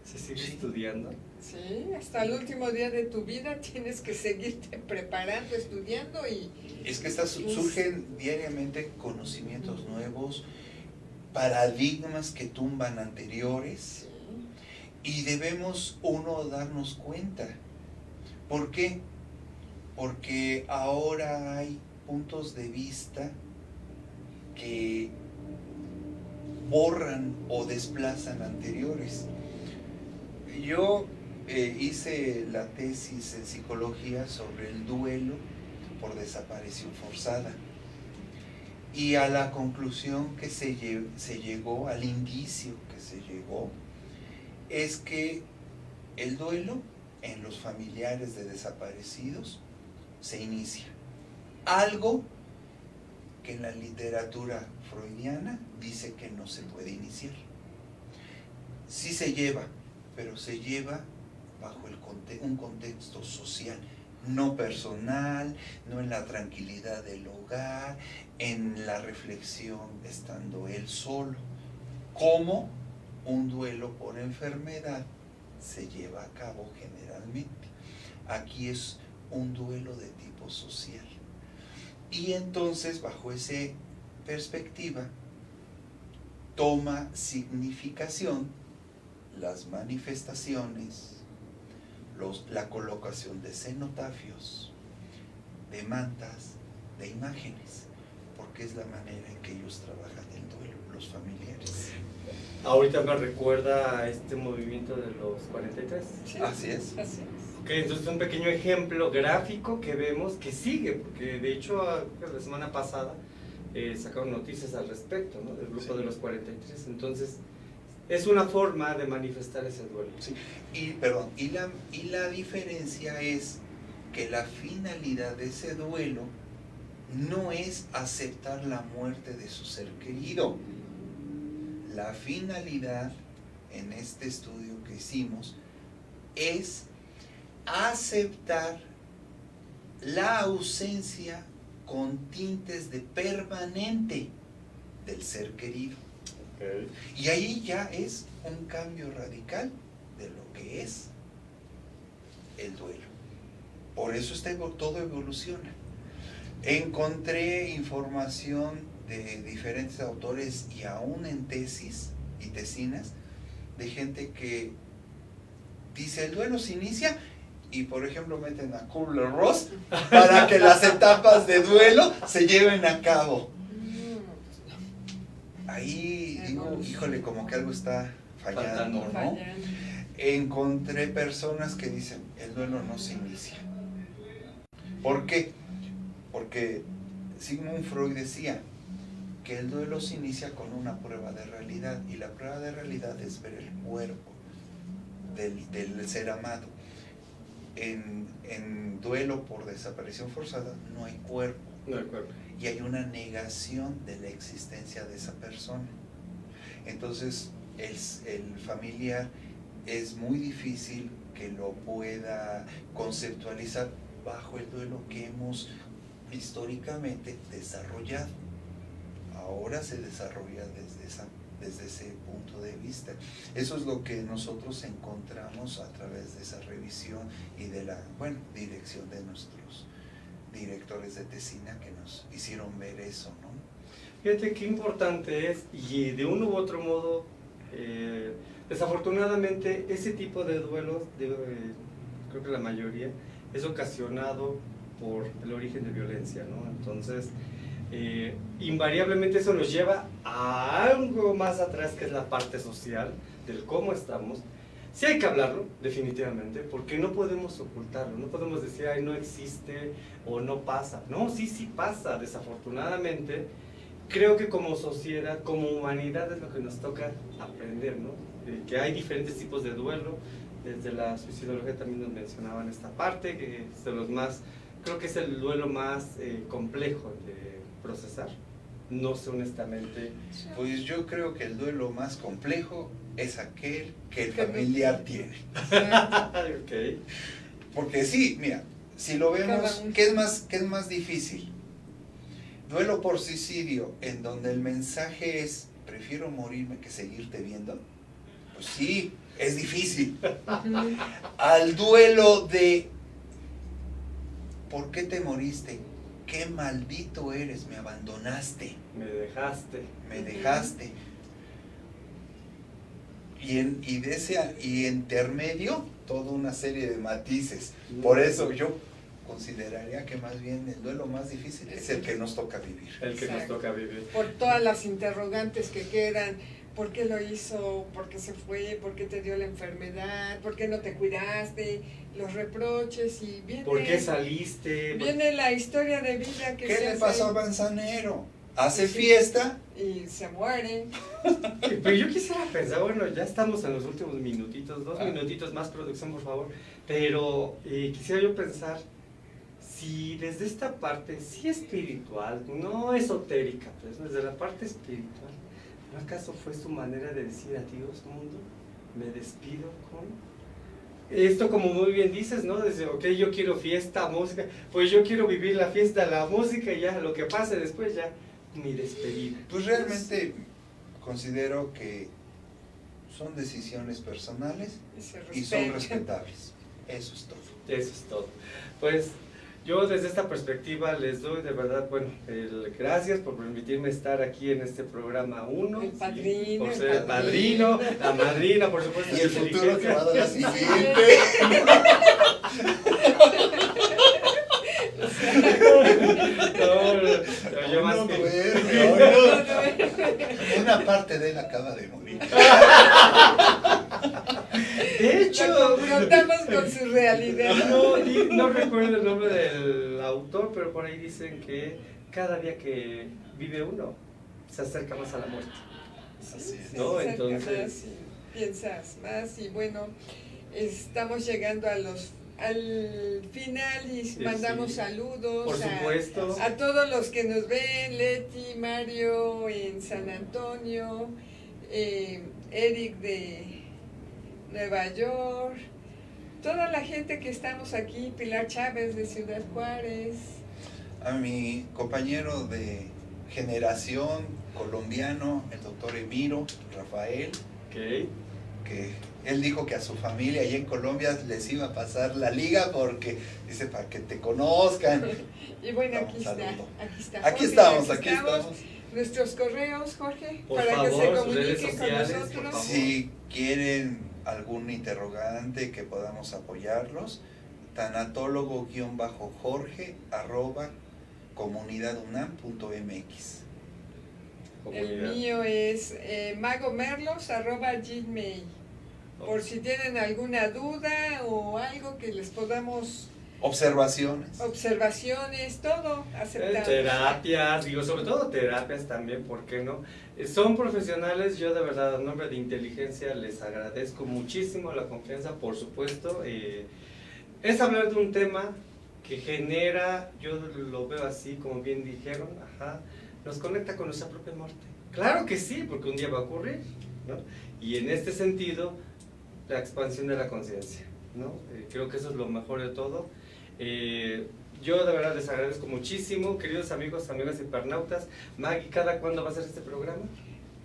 se sigue estudiando. Sí, hasta el último día de tu vida tienes que seguirte preparando, estudiando y... Es que surgen diariamente conocimientos nuevos, paradigmas que tumban anteriores, y debemos uno darnos cuenta. ¿Por qué? Porque ahora hay puntos de vista que borran o desplazan anteriores. Yo hice la tesis en psicología sobre el duelo por desaparición forzada, y a la conclusión que se llegó, al indicio que se llegó, es que el duelo en los familiares de desaparecidos se inicia. Algo que en la literatura freudiana dice que no se puede iniciar. Sí se lleva, pero se lleva bajo un contexto social, no personal, no en la tranquilidad del hogar, en la reflexión estando él solo. Como un duelo por enfermedad se lleva a cabo generalmente. Aquí es un duelo de tipo social. Y entonces, bajo esa perspectiva, toma significación las manifestaciones, la colocación de cenotafios, de mantas, de imágenes, porque es la manera en que ellos trabajan el duelo, los familiares. Ahorita me recuerda a este movimiento de los 43. Sí, así es. Así es. Ok, entonces un pequeño ejemplo gráfico que vemos que sigue, porque de hecho la semana pasada sacaron noticias al respecto, ¿no? Del grupo de los 43. Entonces, es una forma de manifestar ese duelo. Sí. Y la diferencia es que la finalidad de ese duelo no es aceptar la muerte de su ser querido. La finalidad en este estudio que hicimos es aceptar la ausencia con tintes de permanente del ser querido. Okay. Y ahí ya es un cambio radical de lo que es el duelo. Por eso todo evoluciona. Encontré información de diferentes autores y aún en tesis y tesinas de gente que dice el duelo se inicia y por ejemplo meten a Kubler-Ross para que las etapas de duelo se lleven a cabo. Ahí digo, híjole, como que algo está fallando, ¿no? Encontré personas que dicen, el duelo no se inicia. ¿Por qué? Porque Sigmund Freud decía que el duelo se inicia con una prueba de realidad, y la prueba de realidad es ver el cuerpo del ser amado. En duelo por desaparición forzada no hay cuerpo. No hay cuerpo. Y hay una negación de la existencia de esa persona. Entonces el familiar es muy difícil que lo pueda conceptualizar bajo el duelo que hemos históricamente desarrollado. Ahora se desarrolla desde ese punto de vista. Eso es lo que nosotros encontramos a través de esa revisión y de la dirección de nuestros directores de Tesina que nos hicieron ver eso, ¿no? Fíjate qué importante es, y de uno u otro modo, desafortunadamente ese tipo de duelos, creo que la mayoría, es ocasionado por el origen de violencia, ¿no? Entonces, invariablemente eso nos lleva a algo más atrás, que es la parte social, del cómo estamos. Sí hay que hablarlo, definitivamente, porque no podemos ocultarlo, no podemos decir, ay, no existe o no pasa. No, sí pasa, desafortunadamente. Creo que como sociedad, como humanidad, es lo que nos toca aprender, ¿no? Que hay diferentes tipos de duelo. Desde la suicidología también nos mencionaban esta parte, que es de los más, creo que es el duelo más complejo de procesar. No sé honestamente. Pues yo creo que el duelo más complejo es aquel que el familiar tiene. Okay. Porque sí, mira, si lo vemos, ¿qué es más difícil? Duelo por suicidio, en donde el mensaje es, prefiero morirme que seguirte viendo. Pues sí, es difícil. Al duelo de, ¿por qué te moriste? Qué maldito eres, me abandonaste. Me dejaste. Y intermedio, toda una serie de matices. Por eso yo consideraría que más bien el duelo más difícil es el que nos toca vivir. El que nos toca vivir. Por todas las interrogantes que quedan. ¿Por qué lo hizo? ¿Por qué se fue? ¿Por qué te dio la enfermedad? ¿Por qué no te cuidaste? Los reproches y viene... ¿Por qué saliste? Viene la historia de vida que ¿Qué le pasó a Manzanero? Hace fiesta y se muere. Pero yo quisiera pensar, bueno, ya estamos en los últimos minutitos, 2 minutitos más, producción, por favor. Pero quisiera yo pensar, si desde esta parte, sí espiritual, no esotérica, pues desde la parte espiritual, ¿no acaso fue su manera de decir adiós, mundo? Me despido con... Esto, como muy bien dices, ¿no? Desde, ok, yo quiero fiesta, música, pues yo quiero vivir la fiesta, la música, y ya, lo que pase después, ya, mi despedida. Pues realmente considero que son decisiones personales y son respetables. Eso es todo. Eso es todo. Pues yo desde esta perspectiva les doy de verdad, bueno, gracias por permitirme estar aquí en este programa 1. El padrino. Por ser el padrino, la madrina, por supuesto. Y el futuro que va a dar la siguiente. Yo más No que... duerme. Una parte de él acaba de morir. De hecho, lo confrontamos con su realidad. No recuerdo el nombre del autor, pero por ahí dicen que cada día que vive uno se acerca más a la muerte. Así es. ¿No? Se acerca Entonces... más y piensas más y bueno, estamos llegando al final y mandamos saludos por supuesto. a todos los que nos ven, Leti, Mario en San Antonio, Eric de Nueva York, toda la gente que estamos aquí, Pilar Chávez de Ciudad Juárez. A mi compañero de generación colombiano, el doctor Emiro Rafael, Okay. que él dijo que a su familia allá en Colombia les iba a pasar la liga porque dice para que te conozcan. Y bueno, Aquí aquí estamos. Nuestros correos, Jorge, Por para favor, que se sus redes comuniquen con sociales, por nosotros. favor. Si quieren algún interrogante que podamos apoyarlos, tanatólogo-jorge@comunidadunam.mx. El mío es magomerlos@gmail. Por si tienen alguna duda o algo que les podamos... Observaciones, todo aceptamos. Terapias, sobre todo terapias también, ¿por qué no? Son profesionales, yo de verdad, a nombre de Inteligencia, les agradezco muchísimo la confianza, por supuesto. Es hablar de un tema que genera, yo lo veo así, como bien dijeron, nos conecta con nuestra propia muerte. Claro que sí, porque un día va a ocurrir, ¿no? Y en este sentido, la expansión de la conciencia, ¿no? Creo que eso es lo mejor de todo. Yo de verdad les agradezco muchísimo, queridos amigos, amigas hipernautas. Maggie, ¿cada cuándo va a ser este programa?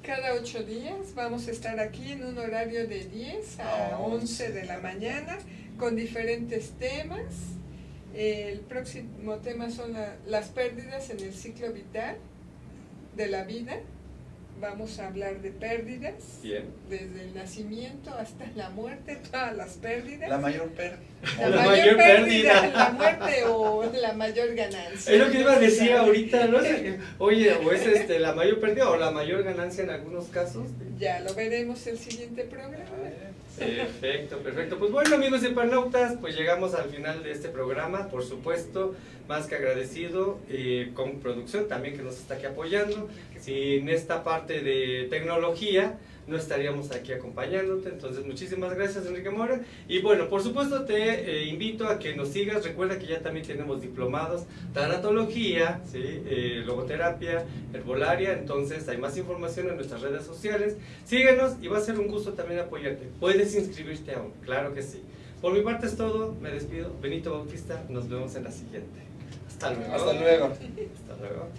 Cada 8 días vamos a estar aquí en un horario de 10 a 11 de la mañana con diferentes temas. El próximo tema son las pérdidas en el ciclo vital de la vida. Vamos a hablar de pérdidas. Bien. Desde el nacimiento hasta la muerte, todas las pérdidas. La mayor pérdida. La mayor pérdida. La muerte o la mayor ganancia. Es lo que iba a decir ahorita, ¿no? Oye, o es la mayor pérdida o la mayor ganancia en algunos casos. Ya lo veremos el siguiente programa. Perfecto, perfecto. Pues bueno, amigos hipernautas, pues llegamos al final de este programa, por supuesto, más que agradecido, con producción también que nos está aquí apoyando. Sin esta parte de tecnología, no estaríamos aquí acompañándote. Entonces, muchísimas gracias, Enrique Mora. Y bueno, por supuesto, te invito a que nos sigas. Recuerda que ya también tenemos diplomados, tanatología, ¿sí? Logoterapia, herbolaria. Entonces, hay más información en nuestras redes sociales. Síguenos y va a ser un gusto también apoyarte. Puedes inscribirte aún, claro que sí. Por mi parte es todo. Me despido. Benito Bautista. Nos vemos en la siguiente. Hasta luego. Hasta luego. Hasta luego.